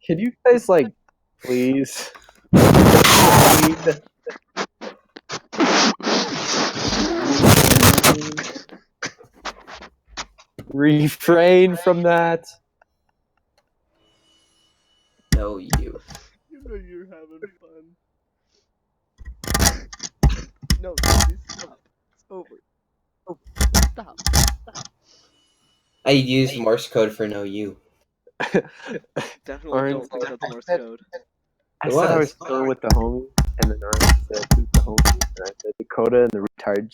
Can you guys please refrain from that? No, you. You know you're having fun. No, Jesse, stop. It's over. Stop. I use Morse code for no you. Definitely Orange, don't think that's Morse code. I It said I was. was chilling with the homie, and then Orange said, "Who's the homie?" And I said, "Dakota and the retard."